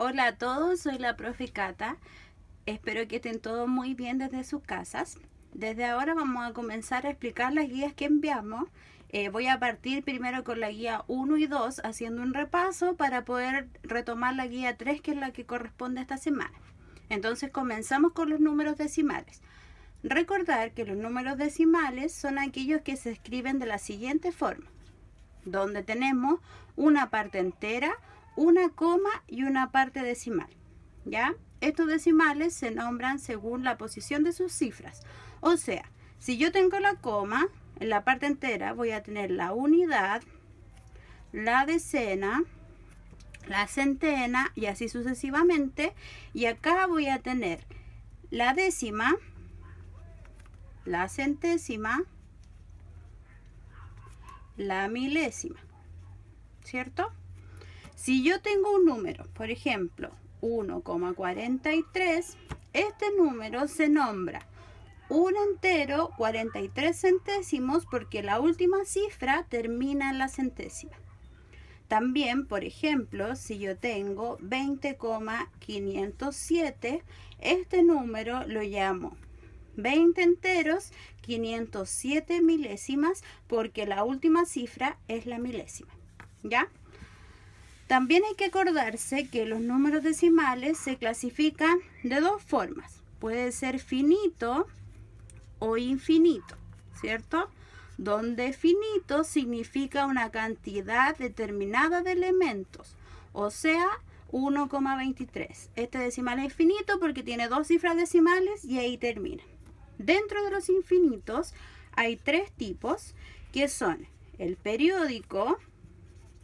Hola a todos, soy la profe Cata. Espero que estén todos muy bien desde sus casas. Desde ahora vamos a comenzar a explicar las guías que enviamos. Voy a partir primero con la guía 1 y 2 haciendo un repaso para poder retomar la guía 3, que es la que corresponde a esta semana. Entonces comenzamos con los números decimales. Recordar que los números decimales son aquellos que se escriben de la siguiente forma, donde tenemos una parte entera, una coma y una parte decimal. ¿Ya? Estos decimales se nombran según la posición de sus cifras. O sea, si yo tengo la coma, en la parte entera voy a tener la unidad, la decena, la centena y así sucesivamente. Y acá voy a tener la décima, la centésima, la milésima, ¿cierto? Si yo tengo un número, por ejemplo, 1,43, este número se nombra un entero 43 centésimos porque la última cifra termina en la centésima. También, por ejemplo, si yo tengo 20,507, este número lo llamo 20 enteros 507 milésimas porque la última cifra es la milésima. ¿Ya? También hay que acordarse que los números decimales se clasifican de dos formas. Puede ser finito o infinito, ¿cierto? Donde finito significa una cantidad determinada de elementos, o sea, 1,23. Este decimal es finito porque tiene dos cifras decimales y ahí termina. Dentro de los infinitos hay tres tipos que son el periódico,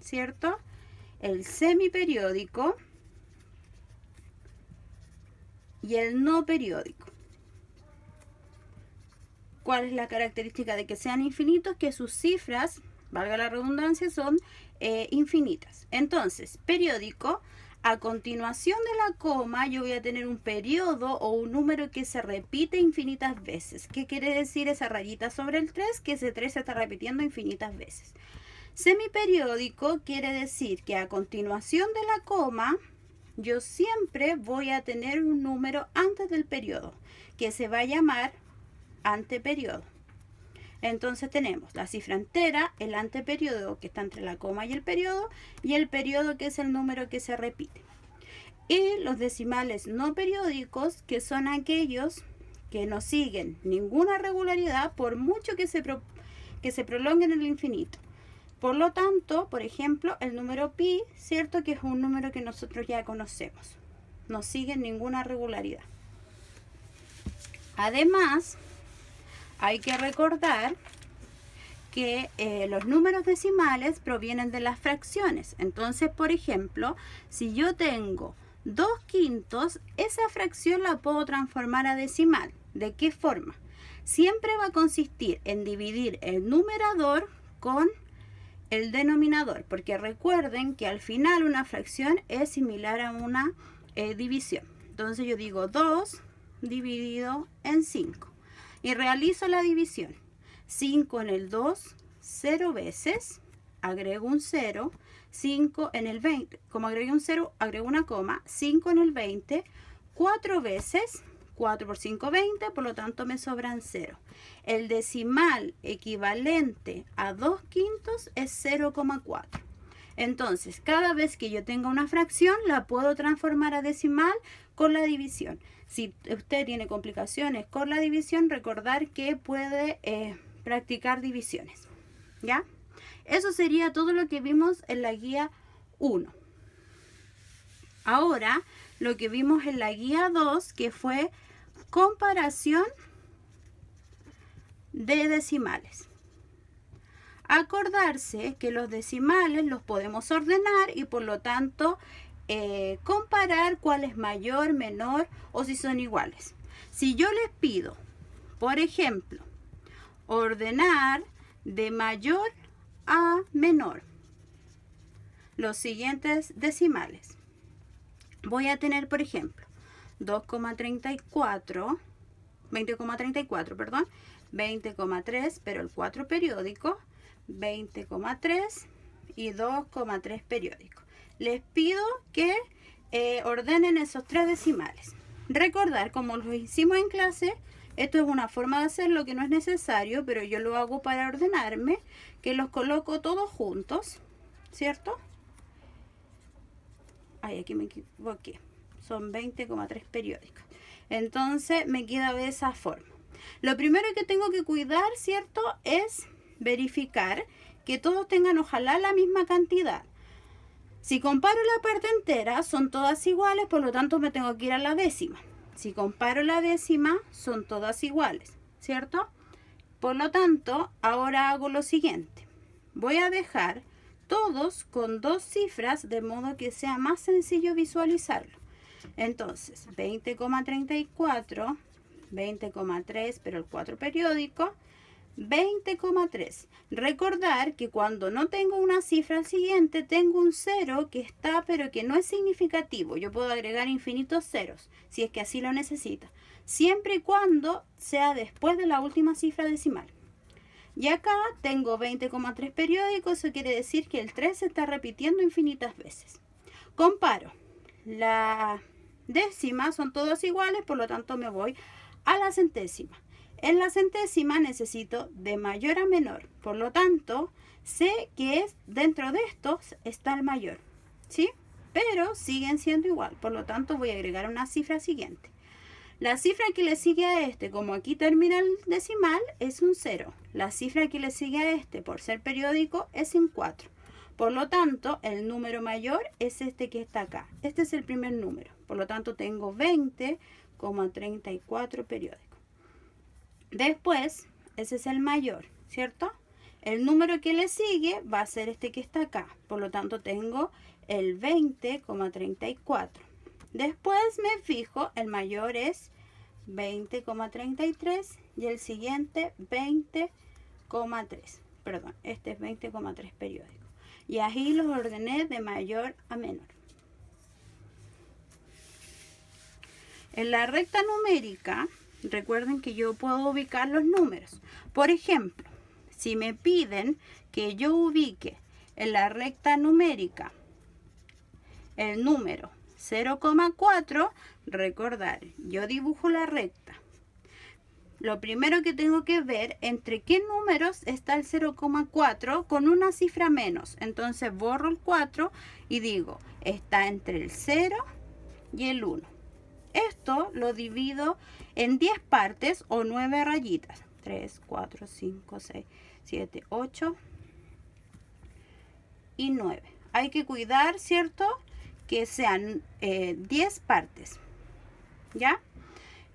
¿cierto?, el semiperiódico y el no periódico. ¿Cuál es la característica de que sean infinitos? Que sus cifras, valga la redundancia, son infinitas. Entonces, periódico, a continuación de la coma yo voy a tener un periodo o un número que se repite infinitas veces. ¿Qué quiere decir esa rayita sobre el 3? Que ese 3 se está repitiendo infinitas veces. Semiperiódico quiere decir que a continuación de la coma yo siempre voy a tener un número antes del periodo que se va a llamar anteperiodo. Entonces tenemos la cifra entera, el anteperiodo que está entre la coma y el periodo que es el número que se repite. Y los decimales no periódicos, que son aquellos que no siguen ninguna regularidad por mucho que se prolonguen en el infinito. Por lo tanto, por ejemplo, el número pi, ¿cierto?, que es un número que nosotros ya conocemos. No sigue ninguna regularidad. Además, hay que recordar que los números decimales provienen de las fracciones. Entonces, por ejemplo, si yo tengo 2/5, esa fracción la puedo transformar a decimal. ¿De qué forma? Siempre va a consistir en dividir el numerador con el denominador, porque recuerden que al final una fracción es similar a una división. Entonces yo digo 2 dividido en 5 y realizo la división. 5 en el 2, 0 veces, agrego un 0, 5 en el 20, como agregué un 0, agrego una coma, 5 en el 20, 4 veces, 4 por 5, 20, por lo tanto me sobran 0. El decimal equivalente a 2/5 es 0,4. Entonces, cada vez que yo tenga una fracción, la puedo transformar a decimal con la división. Si usted tiene complicaciones con la división, recordar que puede practicar divisiones. ¿Ya? Eso sería todo lo que vimos en la guía 1. Ahora, lo que vimos en la guía 2, que fue comparación de decimales. Acordarse que los decimales los podemos ordenar y por lo tanto comparar cuál es mayor, menor o si son iguales. Si yo les pido, por ejemplo, ordenar de mayor a menor los siguientes decimales, voy a tener, por ejemplo, 2,34, 20,34, perdón, 20,3, pero el 4 periódico, 20,3 y 2,3 periódico. Les pido que ordenen esos 3 decimales. Recordar, como lo hicimos en clase, esto es una forma de hacerlo que no es necesario, pero yo lo hago para ordenarme, que los coloco todos juntos, ¿cierto? Ay, aquí me equivoqué. Son 20,3 periódicos. Entonces me queda de esa forma. Lo primero que tengo que cuidar, ¿cierto?, es verificar que todos tengan ojalá la misma cantidad. Si comparo la parte entera, son todas iguales, por lo tanto me tengo que ir a la décima. Si comparo la décima, son todas iguales, ¿cierto? Por lo tanto, ahora hago lo siguiente. Voy a dejar todos con 2 cifras, de modo que sea más sencillo visualizarlo. Entonces, 20,34, 20,3, pero el 4 periódico, 20,3. Recordar que cuando no tengo una cifra al siguiente, tengo un 0 que está, pero que no es significativo. Yo puedo agregar infinitos ceros, si es que así lo necesita, siempre y cuando sea después de la última cifra decimal. Y acá tengo 20,3 periódicos, eso quiere decir que el 3 se está repitiendo infinitas veces. Comparo. La décima son todos iguales, por lo tanto me voy a la centésima. En la centésima necesito de mayor a menor, por lo tanto sé que dentro de estos está el mayor, ¿sí? Pero siguen siendo igual, por lo tanto voy a agregar una cifra siguiente. La cifra que le sigue a este, como aquí termina el decimal, es un 0. La cifra que le sigue a este, por ser periódico, es un 4. Por lo tanto, el número mayor es este que está acá. Este es el primer número. Por lo tanto, tengo 20,34 periódicos. Después, ese es el mayor, ¿cierto? El número que le sigue va a ser este que está acá. Por lo tanto, tengo el 20,34. Después me fijo, el mayor es 20,33 y el siguiente 20,3. Perdón, este es 20,3 periódico. Y ahí los ordené de mayor a menor. En la recta numérica, recuerden que yo puedo ubicar los números. Por ejemplo, si me piden que yo ubique en la recta numérica el número 0,4, recordar, yo dibujo la recta. Lo primero que tengo que ver entre qué números está el 0,4 con una cifra menos. Entonces borro el 4 y digo, está entre el 0 y el 1. Esto lo divido en 10 partes o 9 rayitas. 3, 4, 5, 6, 7, 8 y 9. Hay que cuidar, ¿cierto?, que sean 10 partes, ¿ya?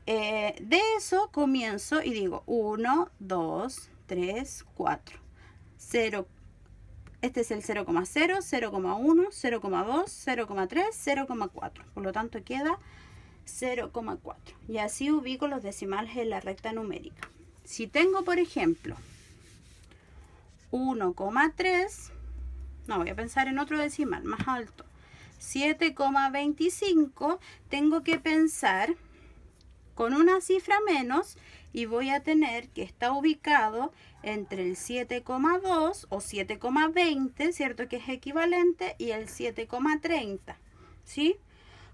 De eso comienzo y digo 1, 2, 3, 4. 0, este es el 0,0, 0,1, 0,2, 0,3, 0,4. Por lo tanto queda 0,4. Y así ubico los decimales en la recta numérica. Si tengo, por ejemplo, 1,3, no, voy a pensar en otro decimal más alto. 7,25, tengo que pensar con una cifra menos y voy a tener que está ubicado entre el 7,2 o 7,20, ¿cierto?, que es equivalente, y el 7,30, ¿sí?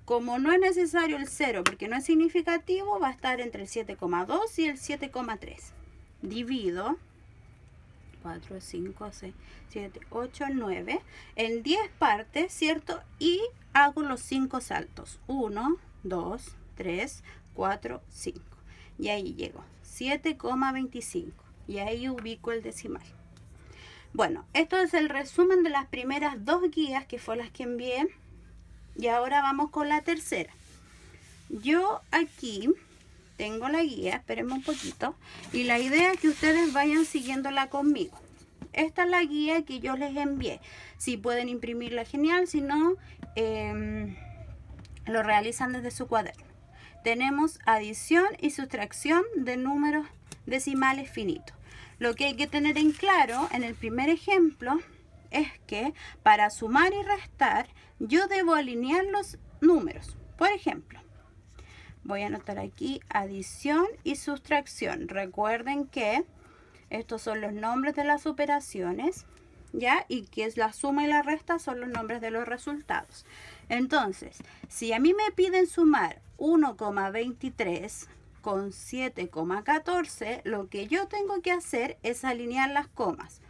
Como no es necesario el 0 porque no es significativo, va a estar entre el 7,2 y el 7,3. Divido 4, 5, 6, 7, 8, 9 en 10 partes, ¿cierto? Y hago los 5 saltos. 1, 2, 3, 4, 5. Y ahí llego. 7,25. Y ahí ubico el decimal. Bueno, esto es el resumen de las primeras 2 guías que fue las que envié. Y ahora vamos con la tercera. Yo aquí tengo la guía, espérenme un poquito, y la idea es que ustedes vayan siguiéndola conmigo. Esta es la guía que yo les envié. Si pueden imprimirla, genial, si no, lo realizan desde su cuaderno. Tenemos adición y sustracción de números decimales finitos. Lo que hay que tener en claro en el primer ejemplo es que para sumar y restar yo debo alinear los números. Por ejemplo, voy a anotar aquí adición y sustracción. Recuerden que estos son los nombres de las operaciones, ¿ya? Y que es la suma y la resta son los nombres de los resultados. Entonces, si a mí me piden sumar 1,23 con 7,14, lo que yo tengo que hacer es alinear las comas.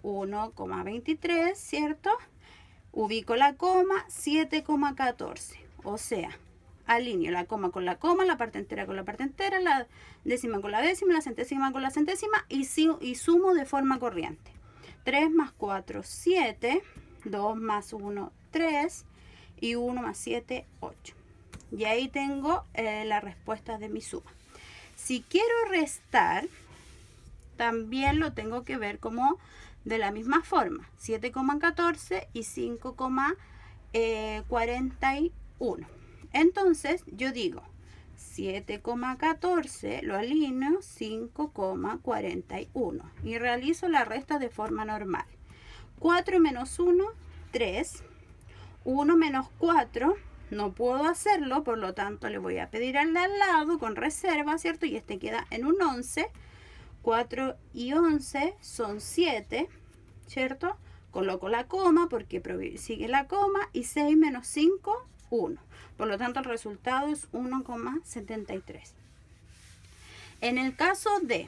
1,23, ¿cierto? Ubico la coma, 7,14. O sea, alineo la coma con la coma, la parte entera con la parte entera, la décima con la décima, la centésima con la centésima y sumo de forma corriente. 3 más 4, 7. 2 más 1, 3. Y 1 más 7, 8. Y ahí tengo la respuesta de mi suma. Si quiero restar, también lo tengo que ver como de la misma forma. 7,14 y 5,41. Entonces yo digo 7,14 lo alineo 5,41 y realizo la resta de forma normal. 4 menos 1, 3. 1 menos 4, no puedo hacerlo, por lo tanto le voy a pedir al de al lado con reserva, ¿cierto? Y este queda en un 11. 4 y 11 son 7, ¿cierto? Coloco la coma porque sigue la coma y 6 menos 5, 1. Por lo tanto el resultado es 1,73. En el caso de,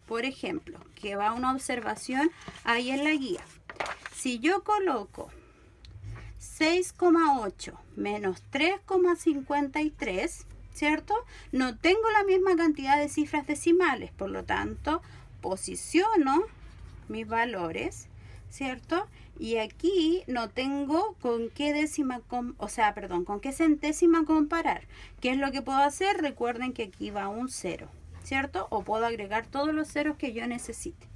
por ejemplo, que va una observación ahí en la guía. Si yo coloco 6,8 menos 3,53, ¿cierto? No tengo la misma cantidad de cifras decimales, por lo tanto, posiciono mis valores, ¿cierto? Y aquí no tengo con qué décima, con qué centésima comparar. ¿Qué es lo que puedo hacer? Recuerden que aquí va un 0, ¿cierto? O puedo agregar todos los ceros que yo necesite.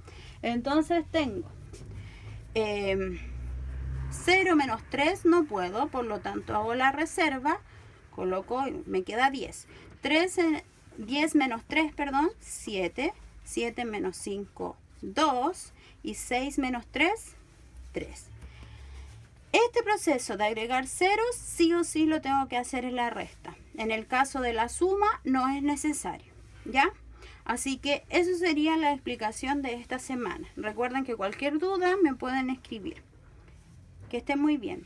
Entonces tengo 0 menos 3 no puedo, por lo tanto hago la reserva, coloco, me queda 10. 10 menos 3, perdón, 7. 7 menos 5, 2. Y 6 menos 3, 3. Este proceso de agregar ceros sí o sí lo tengo que hacer en la resta. En el caso de la suma no es necesario, ¿ya? Así que eso sería la explicación de esta semana. Recuerden que cualquier duda me pueden escribir. Que estén muy bien.